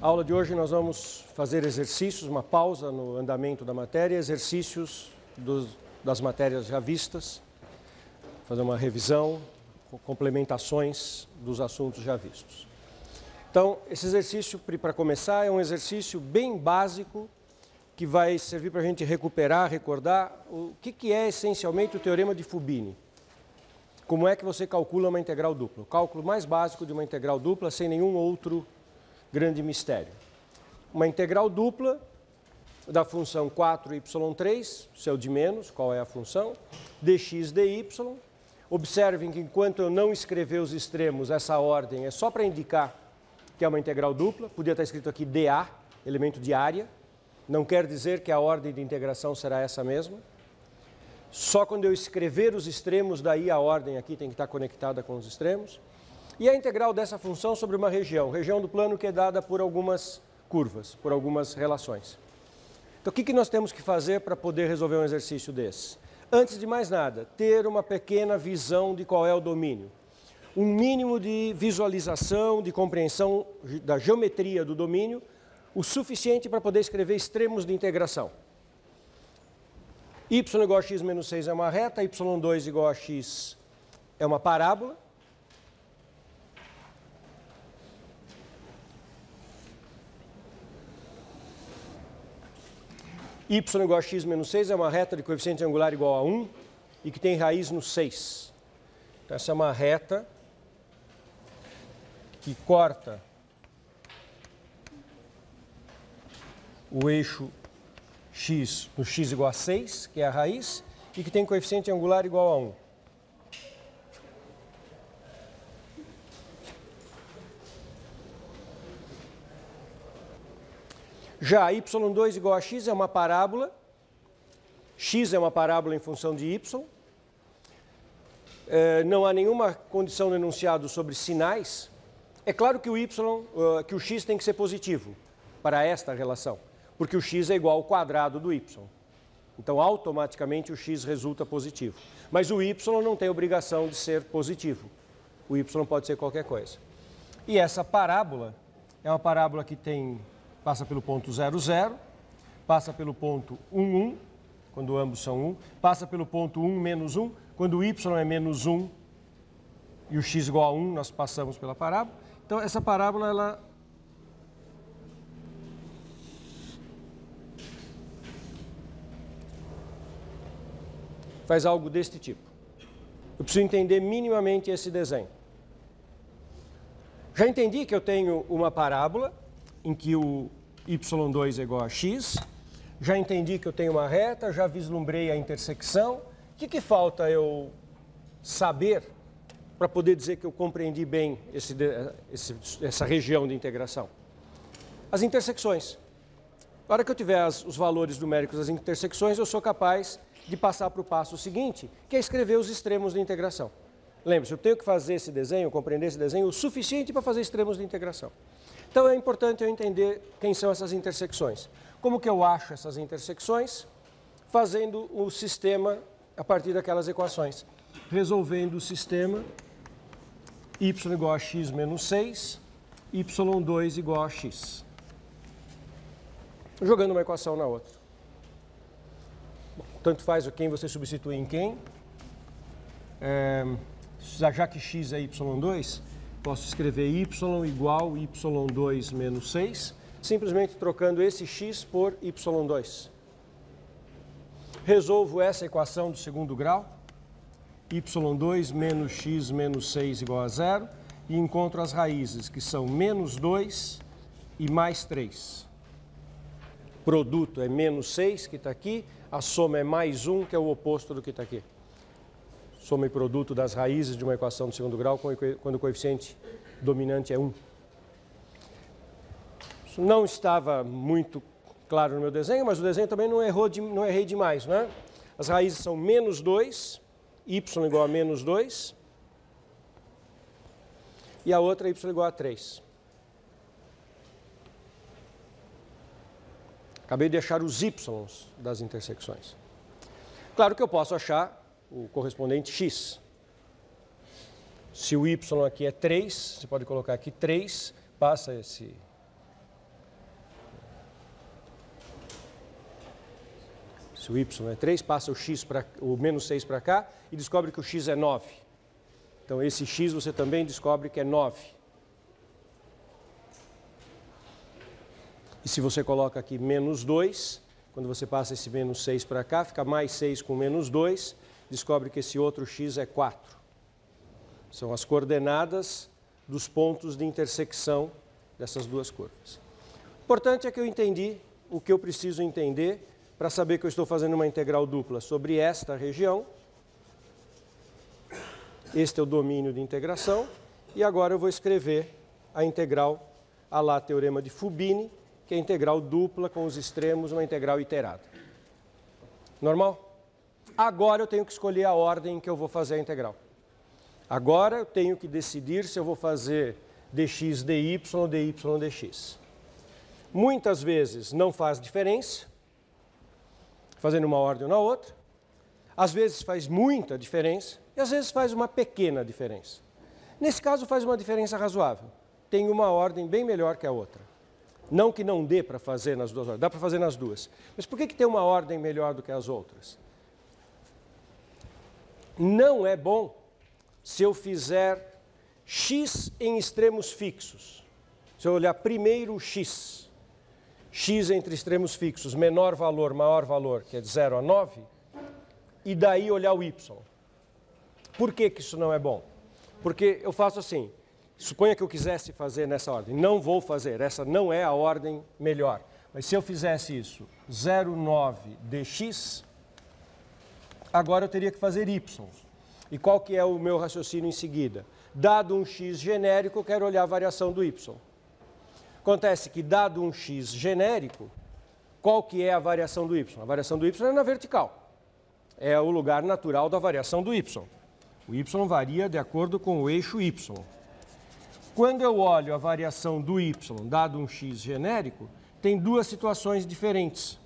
A aula de hoje nós vamos fazer exercícios, uma pausa no andamento da matéria, exercícios das matérias já vistas, fazer uma revisão, complementações dos assuntos já vistos. Então, esse exercício, para começar, é um exercício bem básico que vai servir para a gente recuperar, recordar o que é essencialmente o teorema de Fubini. Como é que você calcula uma integral dupla? O cálculo mais básico de uma integral dupla sem nenhum outro grande mistério. Uma integral dupla da função 4y3, seu de menos, qual é a função, dx dy. Observem que enquanto eu não escrever os extremos, essa ordem é só para indicar que é uma integral dupla. Podia estar escrito aqui dA, elemento de área. Não quer dizer que a ordem de integração será essa mesma. Só quando eu escrever os extremos, daí a ordem aqui tem que estar conectada com os extremos. E a integral dessa função sobre uma região do plano que é dada por algumas curvas, por algumas relações. Então, o que nós temos que fazer para poder resolver um exercício desse? Antes de mais nada, ter uma pequena visão de qual é o domínio. Um mínimo de visualização, de compreensão da geometria do domínio, o suficiente para poder escrever extremos de integração. Y igual a x menos 6 é uma reta, y2 igual a x é uma parábola. Y igual a x menos 6 é uma reta de coeficiente angular igual a 1 e que tem raiz no 6. Então, essa é uma reta que corta o eixo x no x igual a 6, que é a raiz, e que tem coeficiente angular igual a 1. Já y2 igual a x é uma parábola, x é uma parábola em função de y, não há nenhuma condição no enunciado sobre sinais. É claro que o x tem que ser positivo para esta relação, porque o x é igual ao quadrado do y. Então, automaticamente, o x resulta positivo. Mas o y não tem obrigação de ser positivo. O y pode ser qualquer coisa. E essa parábola é uma parábola que passa pelo ponto 0, 0, passa pelo ponto 1, 1, quando ambos são 1, passa pelo ponto 1, menos 1, quando o y é menos 1 e o x igual a 1, nós passamos pela parábola. Então, essa parábola, ela faz algo deste tipo. Eu preciso entender minimamente esse desenho. Já entendi que eu tenho uma parábola em que o y2 é igual a x. Já entendi que eu tenho uma reta, já vislumbrei a intersecção. O que falta eu saber para poder dizer que eu compreendi bem essa região de integração? As intersecções. Na hora que eu tiver os valores numéricos das intersecções, eu sou capaz de passar para o passo seguinte, que é escrever os extremos de integração. Lembre-se, eu tenho que fazer esse desenho, compreender esse desenho o suficiente para fazer extremos de integração. Então, é importante eu entender quem são essas intersecções. Como que eu acho essas intersecções? Fazendo o sistema a partir daquelas equações. Resolvendo o sistema y igual a x menos 6, y2 igual a x. Jogando uma equação na outra. Bom, tanto faz quem você substitui em quem. Já que x é y2, posso escrever y igual y2 menos 6, simplesmente trocando esse x por y2. Resolvo essa equação do segundo grau, y2 menos x menos 6 igual a 0, e encontro as raízes, que são menos 2 e mais 3. Produto é menos 6, que está aqui, a soma é mais 1, que é o oposto do que está aqui. Soma e produto das raízes de uma equação do segundo grau quando o coeficiente dominante é 1. Isso não estava muito claro no meu desenho, mas o desenho também não errei demais, não é? As raízes são menos 2, y igual a menos 2, e a outra y igual a 3. Acabei de achar os y das intersecções. Claro que eu posso achar o correspondente x. Se o y aqui é 3, você pode colocar aqui 3, passa Se o y é 3, passa o menos 6 para cá e descobre que o x é 9. Então, esse x você também descobre que é 9. E se você coloca aqui menos 2, quando você passa esse menos 6 para cá, fica mais 6 com menos 2, descobre que esse outro x é 4. São as coordenadas dos pontos de intersecção dessas duas curvas. O importante é que eu entendi o que eu preciso entender para saber que eu estou fazendo uma integral dupla sobre esta região. Este é o domínio de integração. E agora eu vou escrever a integral à lá teorema de Fubini, que é a integral dupla com os extremos, uma integral iterada. Normal? Agora eu tenho que escolher a ordem em que eu vou fazer a integral. Agora eu tenho que decidir se eu vou fazer dx dy ou dy dx. Muitas vezes não faz diferença, fazendo uma ordem ou na outra. Às vezes faz muita diferença e às vezes faz uma pequena diferença. Nesse caso faz uma diferença razoável. Tem uma ordem bem melhor que a outra. Não que não dê para fazer nas duas ordens, dá para fazer nas duas. Mas por que tem uma ordem melhor do que as outras? Não é bom se eu fizer x em extremos fixos. Se eu olhar primeiro o x entre extremos fixos, menor valor, maior valor, que é de 0 a 9, e daí olhar o y. Por que isso não é bom? Porque eu faço assim, suponha que eu quisesse fazer nessa ordem, não vou fazer, essa não é a ordem melhor. Mas se eu fizesse isso, 0,9 dx, agora eu teria que fazer y. E qual que é o meu raciocínio em seguida? Dado um x genérico, eu quero olhar a variação do y. Acontece que, dado um x genérico, qual que é a variação do y? A variação do y é na vertical. É o lugar natural da variação do y. O y varia de acordo com o eixo y. Quando eu olho a variação do y, dado um x genérico, tem duas situações diferentes.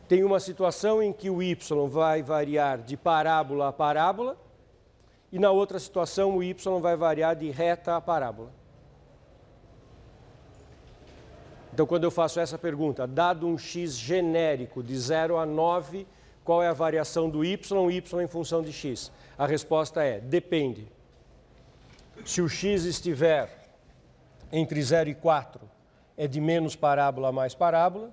Tem uma situação em que o y vai variar de parábola a parábola, e na outra situação o y vai variar de reta a parábola. Então, quando eu faço essa pergunta, dado um x genérico de 0 a 9, qual é a variação do y em função de x? A resposta é, depende. Se o x estiver entre 0 e 4, é de menos parábola a mais parábola.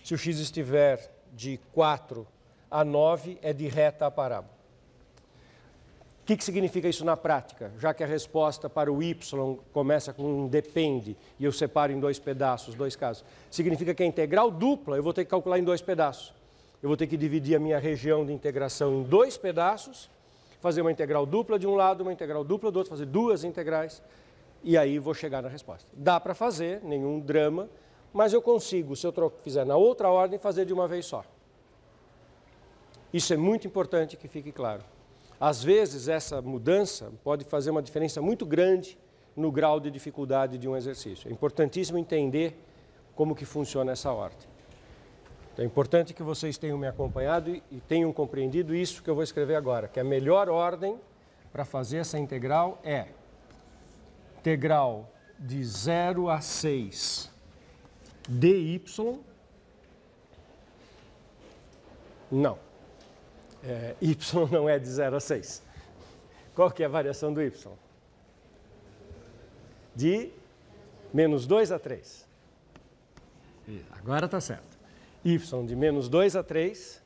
Se o x estiver de 4 a 9, é de reta a parábola. O que significa isso na prática? Já que a resposta para o y começa com um depende, e eu separo em dois pedaços, dois casos, significa que a integral dupla eu vou ter que calcular em dois pedaços. Eu vou ter que dividir a minha região de integração em dois pedaços, fazer uma integral dupla de um lado, uma integral dupla do outro, fazer duas integrais, e aí vou chegar na resposta. Dá para fazer, nenhum drama, mas eu consigo, se eu fizer na outra ordem, fazer de uma vez só. Isso é muito importante que fique claro. Às vezes, essa mudança pode fazer uma diferença muito grande no grau de dificuldade de um exercício. É importantíssimo entender como que funciona essa ordem. Então, é importante que vocês tenham me acompanhado e tenham compreendido isso que eu vou escrever agora, que a melhor ordem para fazer essa integral é integral de 0 a 6 dy, não. Y não é de 0 a 6. Qual que é a variação do y? De menos 2 a 3. Agora está certo. Y de menos 2 a 3.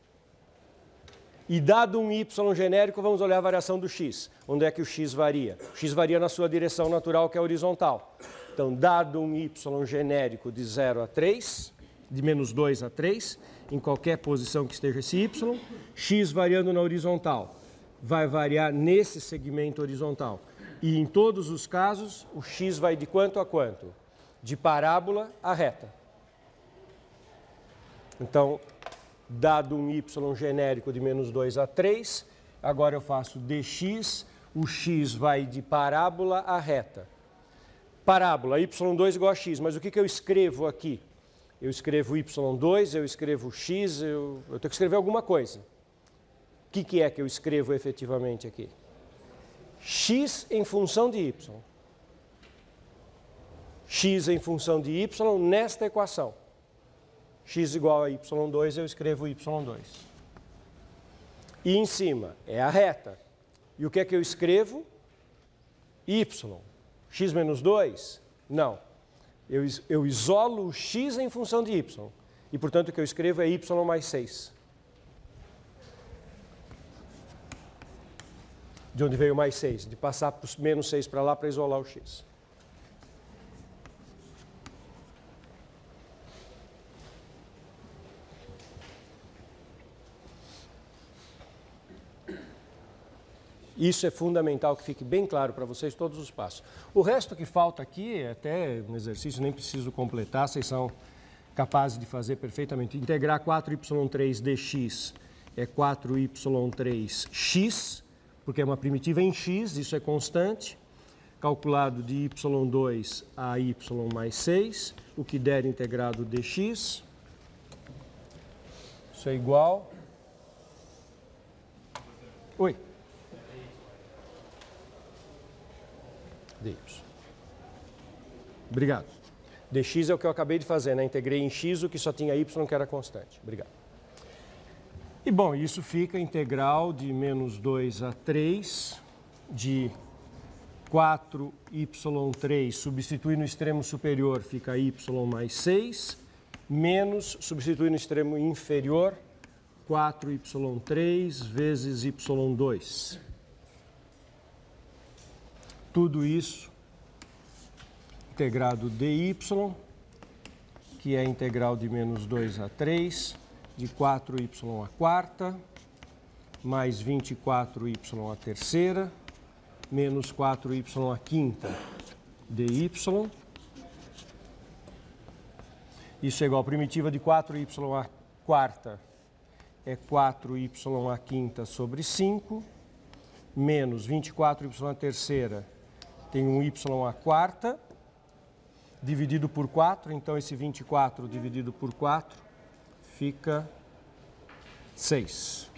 E dado um y genérico, vamos olhar a variação do x. Onde é que o x varia? O x varia na sua direção natural, que é horizontal. Então, dado um y genérico de 0 a 3, de menos 2 a 3, em qualquer posição que esteja esse y, x variando na horizontal, vai variar nesse segmento horizontal. E em todos os casos, o x vai de quanto a quanto? De parábola a reta. Então, dado um y genérico de menos 2 a 3, agora eu faço dx, o x vai de parábola a reta. Parábola, y2 igual a x, mas o que eu escrevo aqui? Eu escrevo y2, eu escrevo x, eu tenho que escrever alguma coisa. O que é que eu escrevo efetivamente aqui? X em função de y. X em função de y nesta equação. x igual a y2, eu escrevo y2. E em cima é a reta. E o que é que eu escrevo? Y. X menos 2? Não. Eu isolo o x em função de y. E, portanto, o que eu escrevo é y mais 6. De onde veio mais 6? De passar por menos 6 para lá para isolar o x. Isso é fundamental que fique bem claro para vocês todos os passos. O resto que falta aqui é até um exercício, nem preciso completar, vocês são capazes de fazer perfeitamente. Integrar 4y3 dx é 4y3x, porque é uma primitiva em x, isso é constante. Calculado de y2 a y mais 6, o que der integrado dx. Isso é igual... Oi. dy. Obrigado. dx é o que eu acabei de fazer, né? Integrei em x o que só tinha y, que era constante. Obrigado. E, bom, isso fica integral de menos 2 a 3 de 4y3, substituir no extremo superior, fica y mais 6, menos, substituir no extremo inferior, 4y3 vezes y2. Tudo isso integrado dy, que é integral de menos 2 a 3, de 4y à quarta, mais 24y à terceira, menos 4y à quinta dy. Isso é igual a primitiva de 4y à quarta, é 4y à quinta sobre 5, menos 24y à terceira, tem um y à quarta, dividido por 4, então esse 24 dividido por 4 fica 6.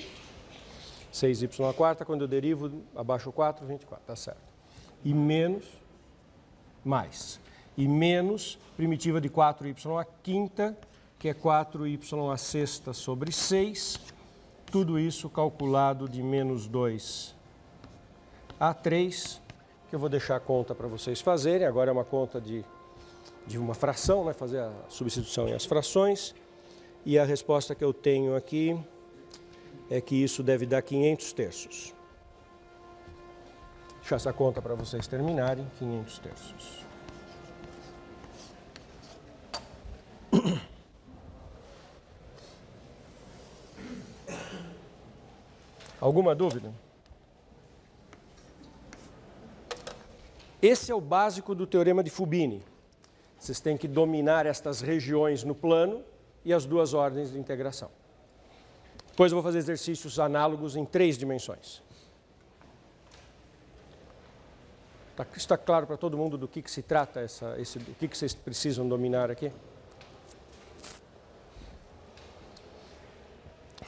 6y à quarta, quando eu derivo, abaixo o 4, 24, tá certo. E menos, mais. E menos, primitiva de 4y à quinta, que é 4y à sexta sobre 6. Tudo isso calculado de menos 2 a 3, que eu vou deixar a conta para vocês fazerem. Agora é uma conta de uma fração, né? Fazer a substituição em as frações. E a resposta que eu tenho aqui é que isso deve dar 500 terços. Deixar essa conta para vocês terminarem, 500 terços. Alguma dúvida? Esse é o básico do teorema de Fubini. Vocês têm que dominar estas regiões no plano e as duas ordens de integração. Depois eu vou fazer exercícios análogos em 3 dimensões. Está claro para todo mundo do que se trata, o que vocês precisam dominar aqui?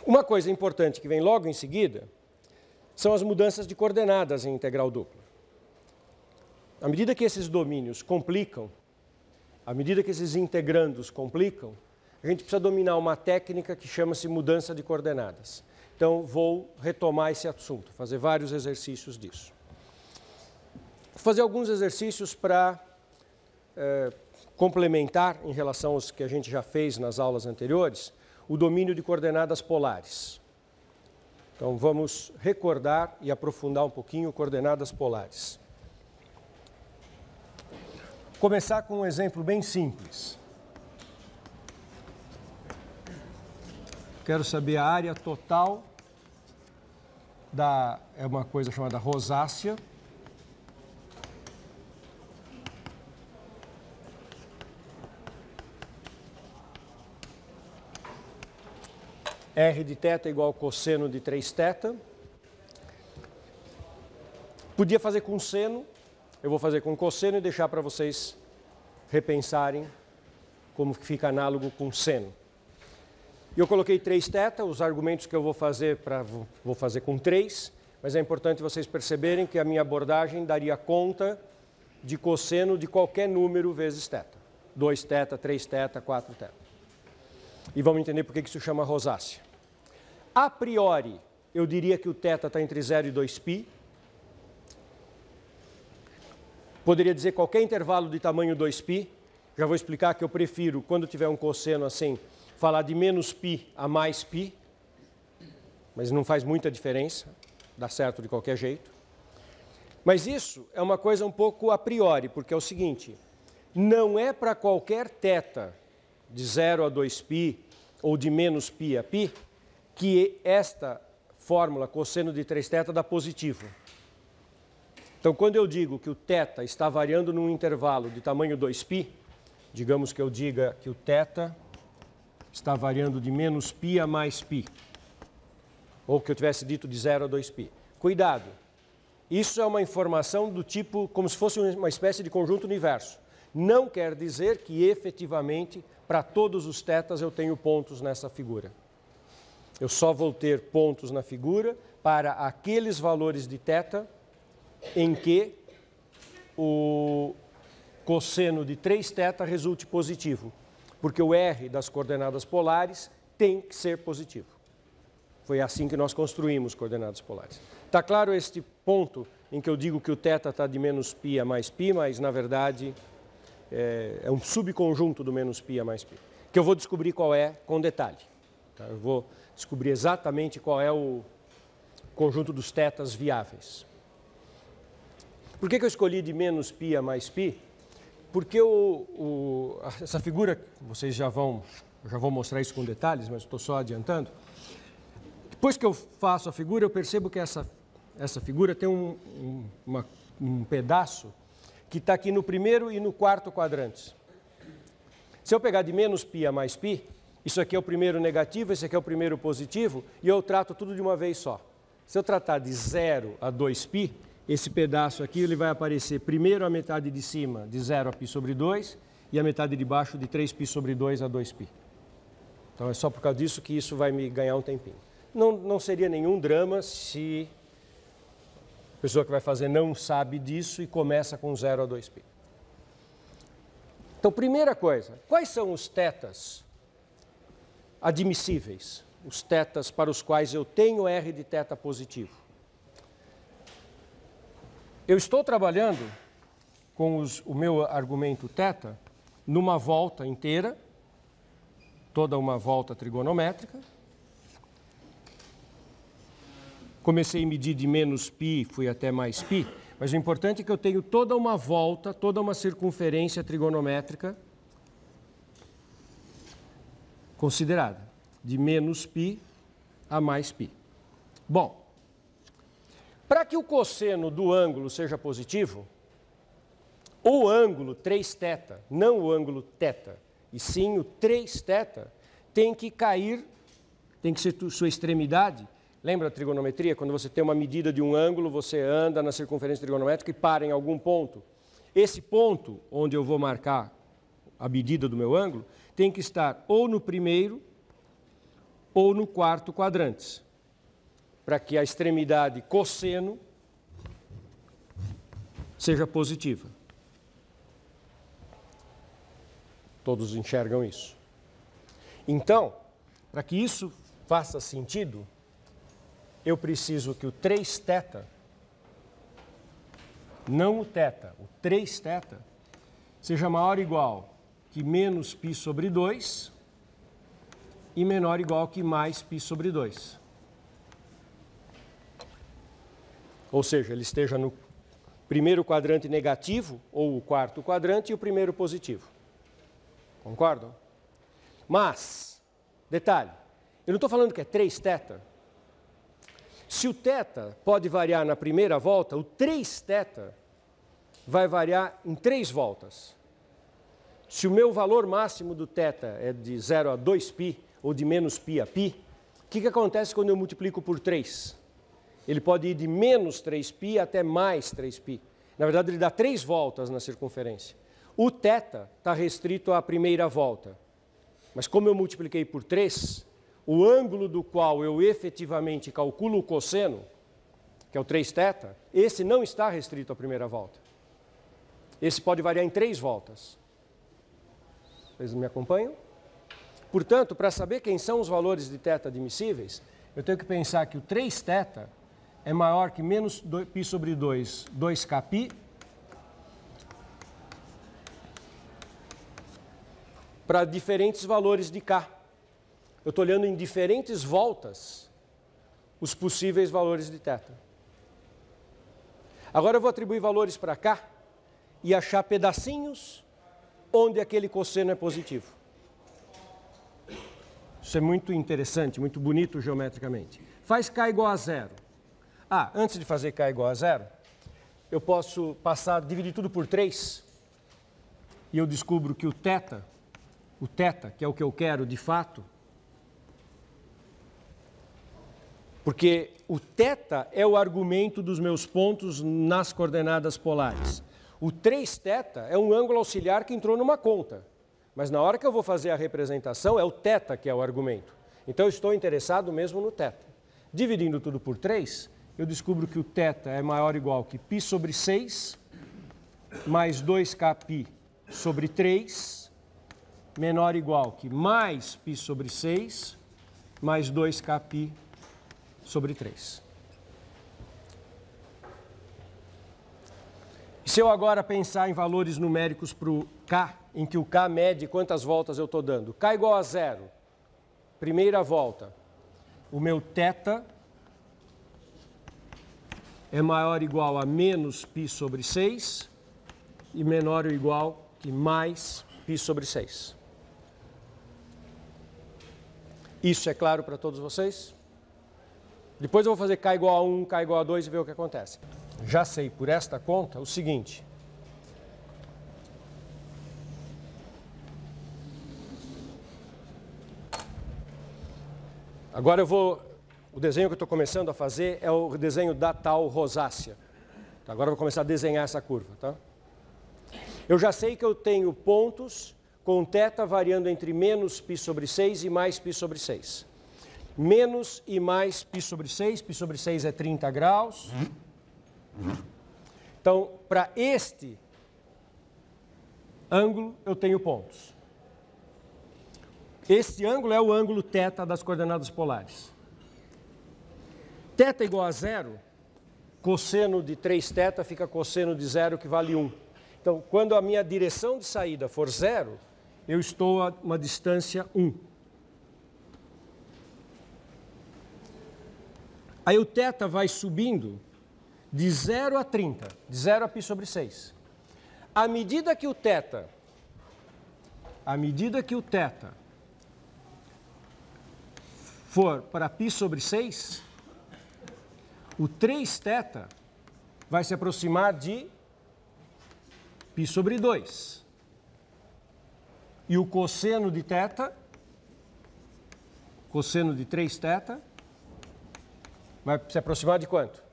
Uma coisa importante que vem logo em seguida são as mudanças de coordenadas em integral dupla. À medida que esses domínios complicam, à medida que esses integrandos complicam, a gente precisa dominar uma técnica que chama-se mudança de coordenadas. Então, vou retomar esse assunto, fazer vários exercícios disso. Vou fazer alguns exercícios para complementar, em relação aos que a gente já fez nas aulas anteriores, o domínio de coordenadas polares. Então, vamos recordar e aprofundar um pouquinho coordenadas polares. Começar com um exemplo bem simples. Quero saber a área total é uma coisa chamada rosácea. R de θ igual ao cosseno de 3θ. Podia fazer com seno, eu vou fazer com cosseno e deixar para vocês repensarem como fica análogo com seno. E eu coloquei 3θ, os argumentos que eu vou fazer com 3, mas é importante vocês perceberem que a minha abordagem daria conta de cosseno de qualquer número vezes θ. 2θ, 3θ, 4θ. E vamos entender por que isso chama rosácea. A priori, eu diria que o θ está entre 0 e 2π. Poderia dizer qualquer intervalo de tamanho 2π. Já vou explicar que eu prefiro, quando tiver um cosseno assim, falar de menos π a mais π. Mas não faz muita diferença, dá certo de qualquer jeito. Mas isso é uma coisa um pouco a priori, porque é o seguinte, não é para qualquer θ de 0 a 2π ou de menos π a π que esta fórmula cosseno de 3θ dá positivo. Então, quando eu digo que o θ está variando num intervalo de tamanho 2π, digamos que eu diga que o θ está variando de menos π a mais π, ou que eu tivesse dito de 0 a 2π. Cuidado, isso é uma informação do tipo, como se fosse uma espécie de conjunto universo. Não quer dizer que, efetivamente, para todos os θs eu tenho pontos nessa figura. Eu só vou ter pontos na figura para aqueles valores de θ em que o cosseno de 3θ resulte positivo, porque o R das coordenadas polares tem que ser positivo. Foi assim que nós construímos coordenadas polares. Está claro este ponto em que eu digo que o θ está de menos π a mais π, mas na verdade é um subconjunto do menos π a mais π, que eu vou descobrir qual é com detalhe. Tá? Eu vou descobrir exatamente qual é o conjunto dos θs viáveis. Por que eu escolhi de menos π a mais π? Porque essa figura, vocês já vou mostrar isso com detalhes, mas estou só adiantando. Depois que eu faço a figura, eu percebo que essa figura tem um pedaço que está aqui no primeiro e no quarto quadrantes. Se eu pegar de menos π a mais π, isso aqui é o primeiro negativo, esse aqui é o primeiro positivo, e eu trato tudo de uma vez só. Se eu tratar de 0 a 2π, esse pedaço aqui ele vai aparecer primeiro a metade de cima de 0 a π sobre 2 e a metade de baixo de 3π sobre 2 a 2π. Então é só por causa disso que isso vai me ganhar um tempinho. Não seria nenhum drama se a pessoa que vai fazer não sabe disso e começa com 0 a 2π. Então, primeira coisa, quais são os θs admissíveis? Os θs para os quais eu tenho R de θ positivo. Eu estou trabalhando com o meu argumento θ numa volta inteira, toda uma volta trigonométrica. Comecei a medir de menos π, fui até mais π, mas o importante é que eu tenho toda uma volta, toda uma circunferência trigonométrica considerada, de menos π a mais π. Bom, para que o cosseno do ângulo seja positivo, o ângulo 3θ, não o ângulo θ, e sim o 3θ, tem que cair, tem que ser sua extremidade. Lembra a trigonometria? Quando você tem uma medida de um ângulo, você anda na circunferência trigonométrica e para em algum ponto. Esse ponto, onde eu vou marcar a medida do meu ângulo, tem que estar ou no primeiro ou no quarto quadrantes, para que a extremidade cosseno seja positiva. Todos enxergam isso. Então, para que isso faça sentido, eu preciso que o 3θ, não o θ, o 3θ, seja maior ou igual que menos π sobre 2 e menor ou igual que mais π sobre 2. Ou seja, ele esteja no primeiro quadrante negativo ou o quarto quadrante e o primeiro positivo. Concordam? Mas, detalhe, eu não estou falando que é 3θ. Se o θ pode variar na primeira volta, o 3θ vai variar em 3 voltas. Se o meu valor máximo do θ é de 0 a 2π ou de menos π a π, o que acontece quando eu multiplico por 3? Ele pode ir de menos 3π até mais 3π. Na verdade, ele dá 3 voltas na circunferência. O θ está restrito à primeira volta. Mas como eu multipliquei por 3, o ângulo do qual eu efetivamente calculo o cosseno, que é o 3θ, esse não está restrito à primeira volta. Esse pode variar em 3 voltas. Vocês me acompanham? Portanto, para saber quem são os valores de θ admissíveis, eu tenho que pensar que o 3θ é maior que menos π sobre 2, 2kπ, para diferentes valores de k. Eu estou olhando em diferentes voltas os possíveis valores de θ. Agora eu vou atribuir valores para k e achar pedacinhos onde aquele cosseno é positivo. Isso é muito interessante, muito bonito geometricamente. Faz k igual a 0. Antes de fazer k igual a 0, eu posso dividir tudo por 3 e eu descubro que o θ, que é o que eu quero de fato, porque o θ é o argumento dos meus pontos nas coordenadas polares. O 3θ é um ângulo auxiliar que entrou numa conta, mas na hora que eu vou fazer a representação é o θ que é o argumento. Então eu estou interessado mesmo no θ. Dividindo tudo por 3, eu descubro que o θ é maior ou igual que π sobre 6, mais 2kπ sobre 3, menor ou igual que mais π sobre 6, mais 2kπ sobre 3. Se eu agora pensar em valores numéricos para o k, em que o k mede quantas voltas eu estou dando, k igual a 0, primeira volta, o meu θ é maior ou igual a menos π sobre 6 e menor ou igual que mais π sobre 6. Isso é claro para todos vocês? Depois eu vou fazer k igual a 1, k igual a 2 e ver o que acontece. Já sei por esta conta o seguinte. Agora o desenho que eu estou começando a fazer é o desenho da tal rosácea. Agora eu vou começar a desenhar essa curva, tá? Eu já sei que eu tenho pontos com θ variando entre menos π sobre 6 e mais π sobre 6. Menos e mais π sobre 6 é 30 graus. Então, para este ângulo, eu tenho pontos. Este ângulo é o ângulo θ das coordenadas polares. θ igual a 0, cosseno de 3θ fica cosseno de 0, que vale 1. Então, quando a minha direção de saída for 0, eu estou a uma distância 1. Aí o θ vai subindo de 0 a 30, de 0 a π sobre 6. À medida que o θ for para π sobre 6, o 3θ vai se aproximar de π sobre 2. E o cosseno de θ, cosseno de 3θ, vai se aproximar de quanto?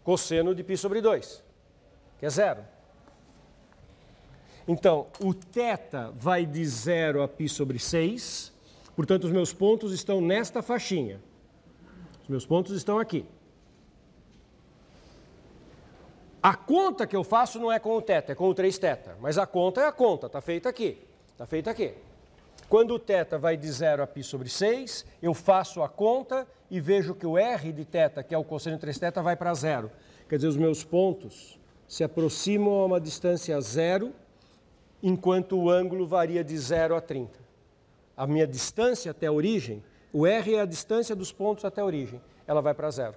Cosseno de π sobre 2, que é 0. Então, o θ vai de 0 a π sobre 6, portanto, os meus pontos estão nesta faixinha. Os meus pontos estão aqui. A conta que eu faço não é com o θ, é com o 3θ, mas a conta é a conta, está feita aqui. Está feita aqui. Quando o θ vai de 0 a π sobre 6, eu faço a conta e vejo que o r de θ, que é o cosseno de 3θ, vai para 0. Quer dizer, os meus pontos se aproximam a uma distância 0, enquanto o ângulo varia de 0 a 30. A minha distância até a origem, o r é a distância dos pontos até a origem, ela vai para 0.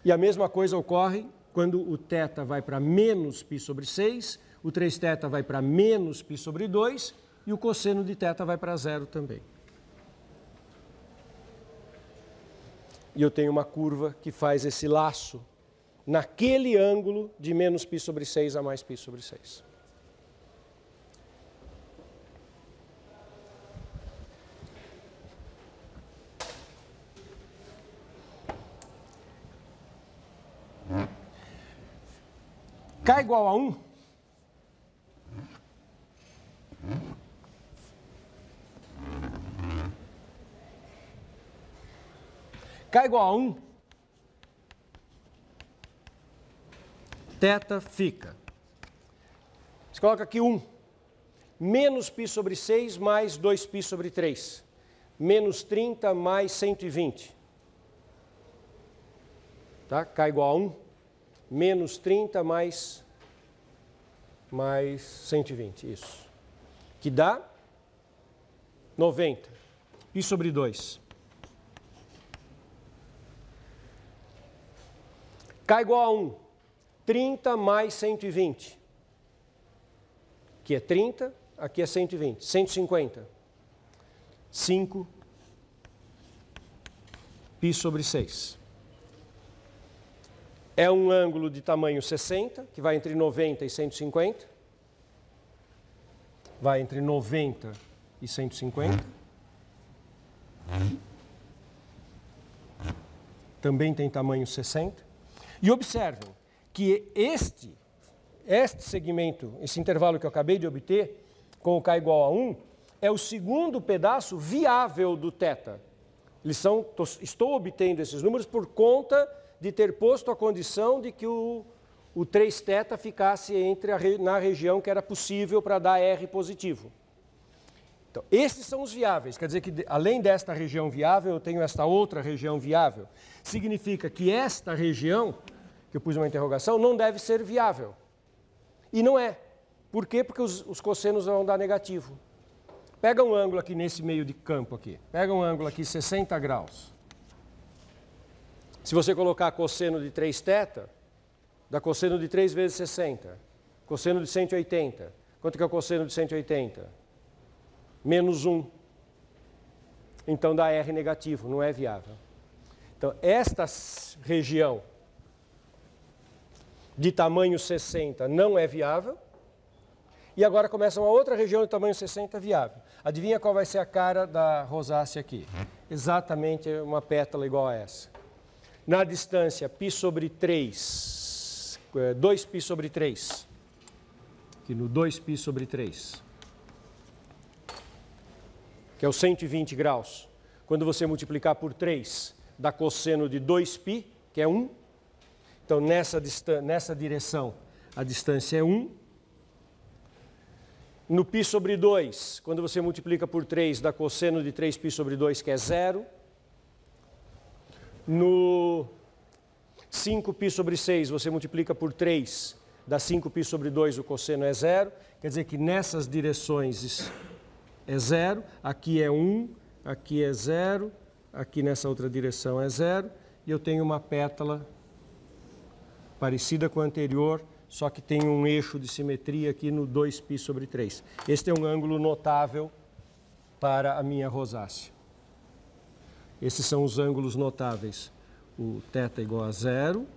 E a mesma coisa ocorre quando o θ vai para menos π sobre 6, o 3θ vai para menos π sobre 2 e o cosseno de θ vai para 0 também. E eu tenho uma curva que faz esse laço naquele ângulo de menos π sobre 6 a mais π sobre 6. K igual a 1. K igual a 1. θ fica. Você coloca aqui 1. menos π sobre 6 mais 2π sobre 3. Menos 30 mais 120. Tá? K igual a 1. Menos 30 mais 120, isso. Que dá 90. Π sobre 2. K igual a 1. 30 mais 120. Aqui é 30, aqui é 120. 150. 5 π sobre 6. É um ângulo de tamanho 60, que vai entre 90 e 150. Vai entre 90 e 150. Também tem tamanho 60. E observem que este segmento, esse intervalo que eu acabei de obter, com o K igual a 1, é o segundo pedaço viável do θ. Estou obtendo esses números por conta de ter posto a condição de que o 3θ ficasse na região que era possível para dar R positivo. Então, esses são os viáveis, quer dizer que além desta região viável, eu tenho esta outra região viável. Significa que esta região, que eu pus uma interrogação, não deve ser viável. E não é. Por quê? Porque os cossenos vão dar negativo. Pega um ângulo aqui nesse meio de campo aqui. Pega um ângulo aqui 60 graus. Se você colocar cosseno de 3θ, dá cosseno de 3 vezes 60. Cosseno de 180. Quanto que é o cosseno de 180? Menos 1. Então dá R negativo, não é viável. Então, esta região de tamanho 60 não é viável. E agora começa uma outra região de tamanho 60 viável. Adivinha qual vai ser a cara da rosácea aqui? Exatamente uma pétala igual a essa. Na distância π sobre 3, 2π sobre 3. Aqui no 2π sobre 3. Que é o 120 graus. Quando você multiplicar por 3, dá cosseno de 2π, que é 1. Então, nessa direção, a distância é 1. No π sobre 2, quando você multiplica por 3, dá cosseno de 3π sobre 2, que é 0. No 5π sobre 6, você multiplica por 3, dá 5π sobre 2, o cosseno é 0. Quer dizer que nessas direções é 0, aqui é 1, aqui é 0, aqui nessa outra direção é 0. E eu tenho uma pétala parecida com a anterior, só que tem um eixo de simetria aqui no 2π sobre 3. Este é um ângulo notável para a minha rosácea. Esses são os ângulos notáveis. O θ igual a 0,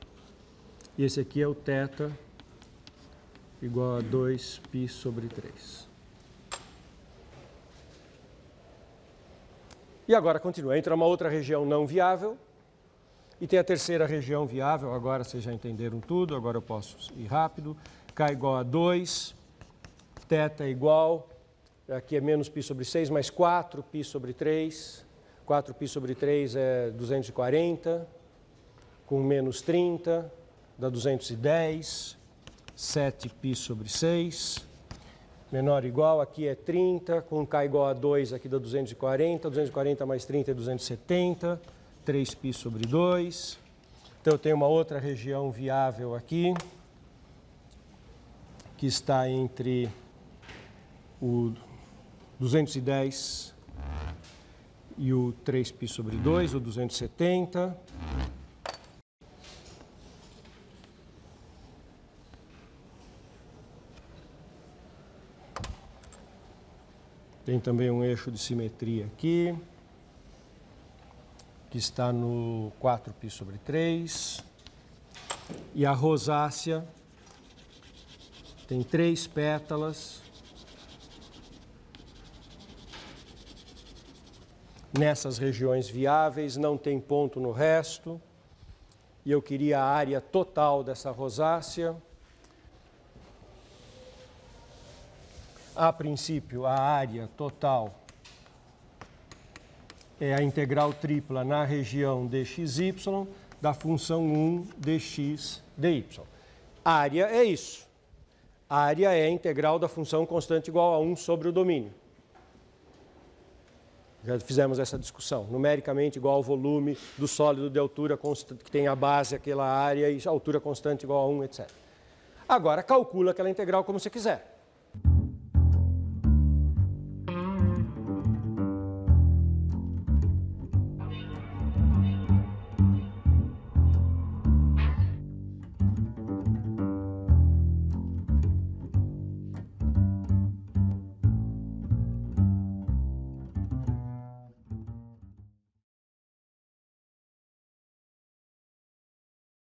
e esse aqui é o θ igual a 2π sobre 3. E agora continua. Entra uma outra região não viável, e tem a terceira região viável. Agora vocês já entenderam tudo, agora eu posso ir rápido. K igual a 2, θ igual, aqui é menos π sobre 6, mais 4π sobre 3. 4π sobre 3 é 240, com menos 30, dá 210. 7π sobre 6, menor ou igual, aqui é 30, com K igual a 2, aqui dá 240. 240 mais 30 é 270. 3π sobre 2. Então, eu tenho uma outra região viável aqui, que está entre o 210 e o 3π sobre 2, o 270. Tem também um eixo de simetria aqui, que está no 4π sobre 3. E a rosácea tem 3 pétalas. Nessas regiões viáveis, não tem ponto no resto. E eu queria a área total dessa rosácea. A princípio, a área total é a integral tripla na região dxy da função 1 dx dy. Área é isso. área é a integral da função constante igual a 1 sobre o domínio. Já fizemos essa discussão. Numericamente igual ao volume do sólido de altura constante, que tem a base, aquela área, e altura constante igual a 1, etc. Agora, calcula aquela integral como você quiser.